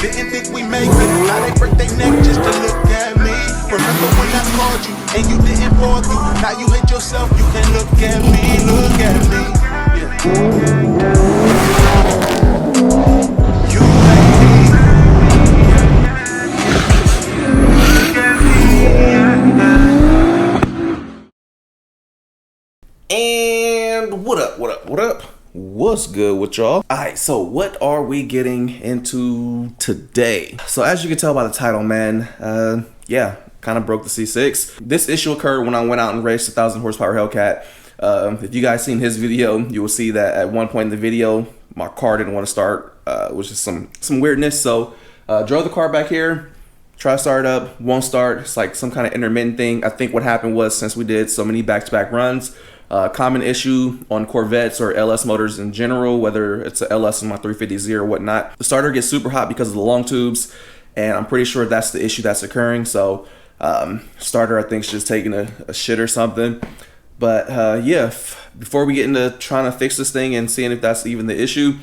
Didn't think we make it. Now they break their neck just to look at me. Remember when I called you and you didn't fall through? Now you hate yourself, you can look at me, look at me. You hate me. And what up, what's good with y'all? Alright, so what are we getting into today? So as you can tell by the title, man, yeah, kind of broke the C6. This issue occurred when I went out and raced a 1,000 horsepower Hellcat. If you guys seen his video, you will see that at one point in the video, my car didn't want to start, which is some weirdness. So drove the car back here, try to start it up, won't start. It's like some kind of intermittent thing. I think what happened was, since we did so many back-to-back runs, common issue on Corvettes or LS motors in general, whether it's a LS in my 350Z or whatnot, the starter gets super hot because of the long tubes, and I'm pretty sure that's the issue that's occurring. So starter, I think, is just taking a shit or something. But yeah, before we get into trying to fix this thing and seeing if that's even the issue,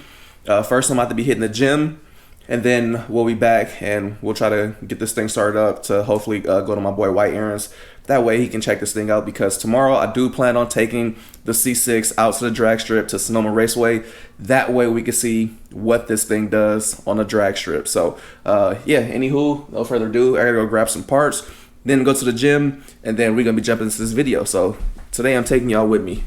first I'm about to be hitting the gym, and then we'll be back and we'll try to get this thing started up to hopefully go to my boy White Aaron's. That way he can check this thing out, because tomorrow I do plan on taking the C6 out to the drag strip to Sonoma Raceway. That way we can see what this thing does on the drag strip. So yeah, anywho, no further ado, I gotta go grab some parts, then go to the gym, and then we're gonna be jumping into this video. So today I'm taking y'all with me.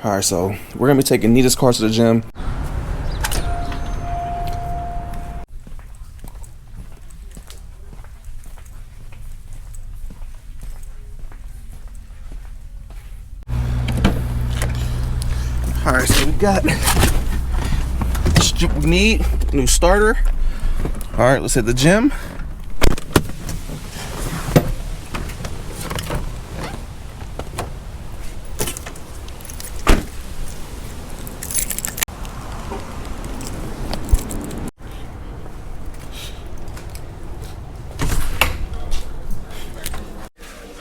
Alright, so we're gonna be taking Nita's car to the gym. Alright, so we got what we need, new starter. Alright, let's hit the gym.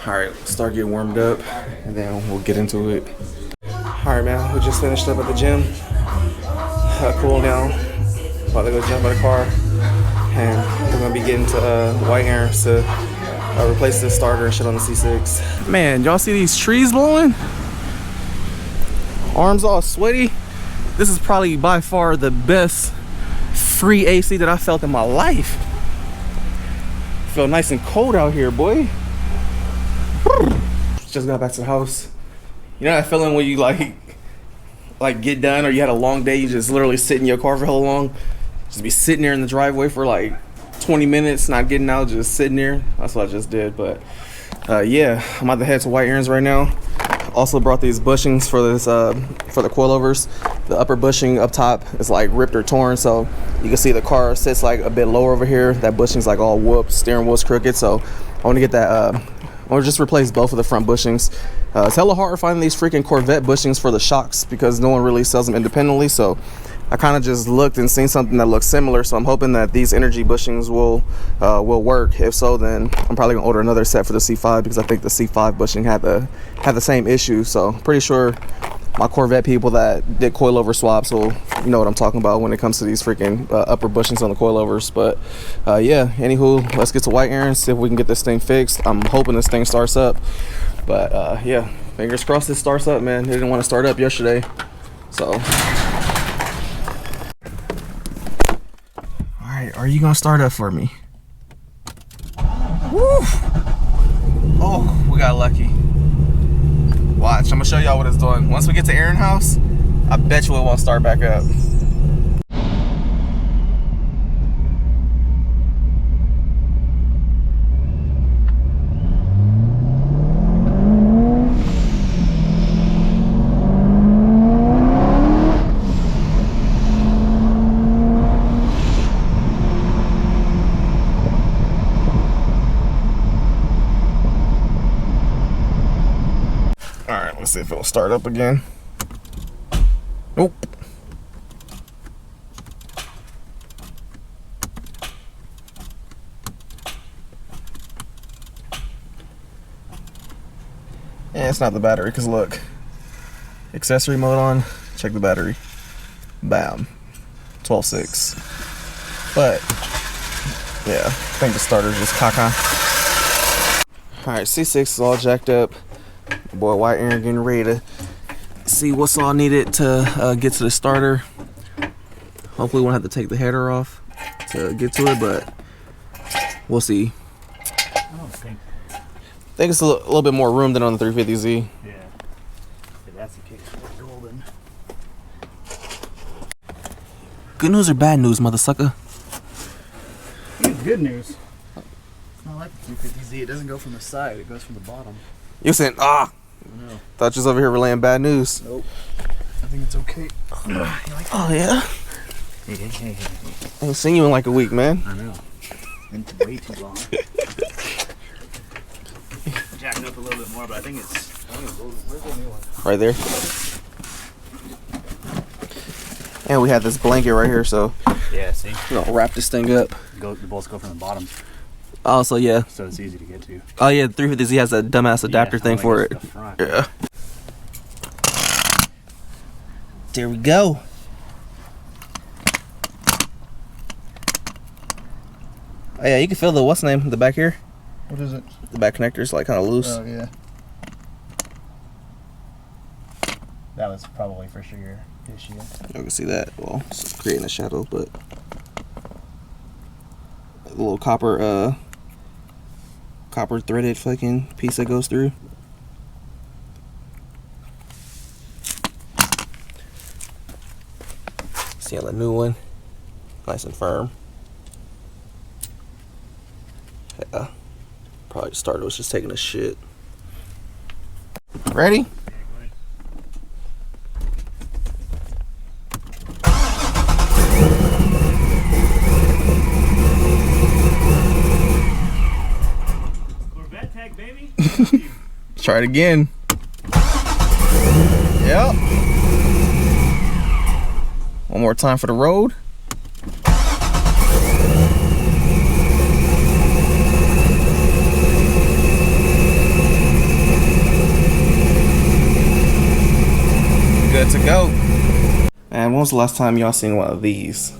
Alright, let's start getting warmed up and then we'll get into it. Alright, man, we just finished up at the gym. Cool down. About to go jump in the car. And we're going to be getting to White Aaron's to replace this starter and shit on the C6. Man, y'all see these trees blowing? Arms all sweaty. This is probably by far the best free AC that I felt in my life. Feel nice and cold out here, boy. Just got back to the house. You know that feeling when you like get done, or you had a long day, you just literally sit in your car for hella long, just be sitting there in the driveway for like 20 minutes, not getting out, just sitting there. That's what I just did. But yeah, I'm about to head to White Aaron's right now. Also brought these bushings for this for the coilovers. The upper bushing up top is like ripped or torn, so you can see the car sits like a bit lower over here. That bushing's like all whooped, steering wheel's crooked, so I want to get that or just replace both of the front bushings. It's hella hard finding these freaking Corvette bushings for the shocks because no one really sells them independently, so I kind of just looked and seen something that looks similar, so I'm hoping that these energy bushings will work. If so, then I'm probably gonna order another set for the C5, because I think the C5 bushing had the same issue. So pretty sure my Corvette people that did coilover swaps will know what I'm talking about when it comes to these freaking upper bushings on the coilovers. But yeah, anywho, let's get to White Aaron's, see if we can get this thing fixed. I'm hoping this thing starts up, but yeah, fingers crossed this starts up, man. They didn't want to start up yesterday, so. Alright, are you gonna start up for me? Woo! Oh, we got lucky. Watch, I'm gonna show y'all what it's doing. Once we get to Aaron's house, I bet you it won't start back up. Alright, let's see if it'll start up again. Nope. And it's not the battery, because look. Accessory mode on, check the battery. Bam. 12.6. But, yeah, I think the starter's just caca. Alright, C6 is all jacked up. Boy, White Aaron getting ready to see what's all needed to get to the starter. Hopefully we won't have to take the header off to get to it, but we'll see. I think it's a little bit more room than on the 350Z. Yeah. If that's the case, we're golden. Good news or bad news, mother sucker? It's good news. It's not like the 250Z. It doesn't go from the side. It goes from the bottom. You saying, ah? No. Thought you was over here relaying bad news. Nope. I think it's okay. You like Oh, yeah? Hey. I ain't seen you in like a week, man. I know. Been way too long. Jacking up a little bit more, but I think it's where's the new one? Right there. And we have this blanket right here, so Yeah, see? we're gonna wrap this thing up. The bolts go from the bottom, Oh, so yeah. so it's easy to get to. Oh, yeah, the 350Z has a dumbass adapter thing for it. The front. Yeah. There we go. Oh, yeah, you can feel the what's name the back here. What is it? The back connector's like kind of loose. Oh, yeah. That was probably for sure your issue. You can see that. Well, it's creating a shadow, but a little copper threaded fucking piece that goes through. See on the new one, nice and firm. Yeah, probably started was just taking a shit. Ready? Corvette tag, baby. Try it again. Yep. One more time for the road. Good to go. Man, when was the last time y'all seen one of these?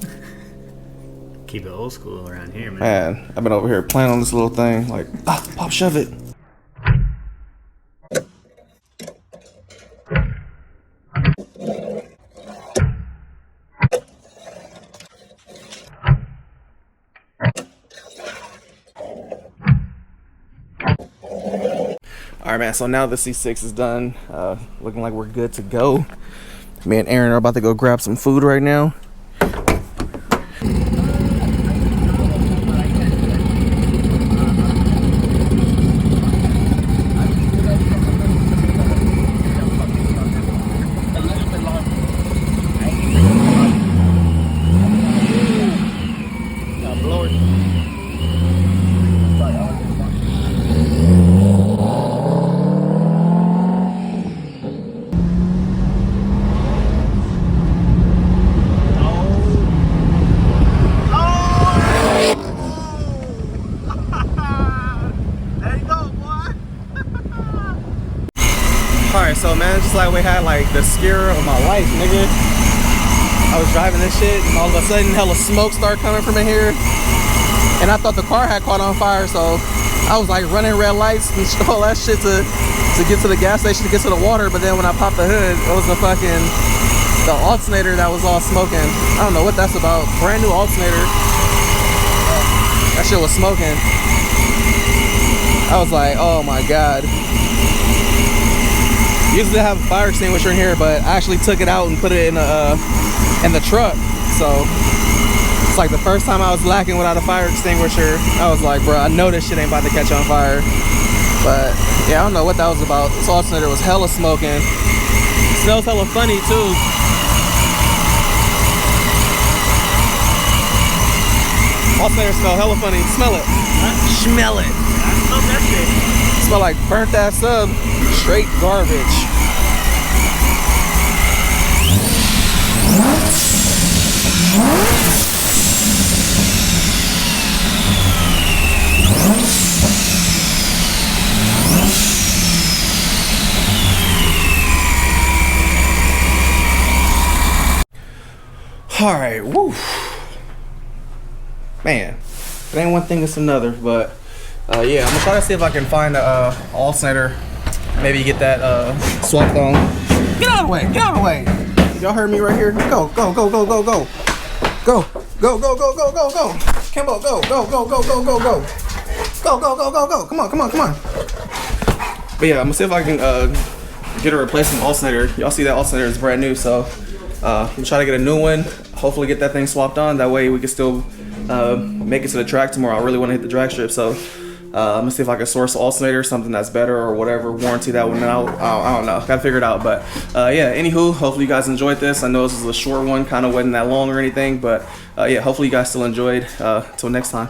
Keep it old school around here, man. Man, I've been over here playing on this little thing, like, pop, shove it. All right, man, so now the C6 is done. Looking like we're good to go. Me and Aaron are about to go grab some food right now. Alright, so man, just like we had like the scare of my life, nigga. I was driving this shit and all of a sudden hella smoke started coming from in here. And I thought the car had caught on fire, so I was like running red lights and all that shit to get to the gas station to get to the water. But then when I popped the hood, it was the alternator that was all smoking. I don't know what that's about. Brand new alternator. That shit was smoking. I was like, oh my god. Usually I have a fire extinguisher in here, but I actually took it out and put it in the truck. So it's like the first time I was lacking without a fire extinguisher. I was like, bro, I know this shit ain't about to catch on fire. But yeah, I don't know what that was about. This alternator was hella smoking. It smells hella funny too. Alternator smell hella funny. Smell it. Smell it. I smell that shit. Smell like burnt ass sub. Straight garbage. All right, woo. Man, it ain't one thing, it's another. But yeah, I'm gonna try to see if I can find a alternator. Maybe get that swapped on. Get out of the way! Get out of the way! Y'all heard me right here? Go, go, go, go, go, go. Go, go, go, go, go, go, go. Kimbo, go, go, go, go, go, go, go. Go, go, go, go, go. Come on, come on, come on. But yeah, I'm gonna see if I can get a replacement alternator. Y'all see that alternator is brand new, so I'm gonna try to get a new one. Hopefully get that thing swapped on. That way we can still make it to the track tomorrow. I really want to hit the drag strip, so I'm gonna see if I can source an alternator, something that's better or whatever, warranty that one out. I don't know, gotta figure it out. But yeah, anywho, hopefully you guys enjoyed this. I know this is a short one, kind of wasn't that long or anything, but yeah, hopefully you guys still enjoyed. Till next time.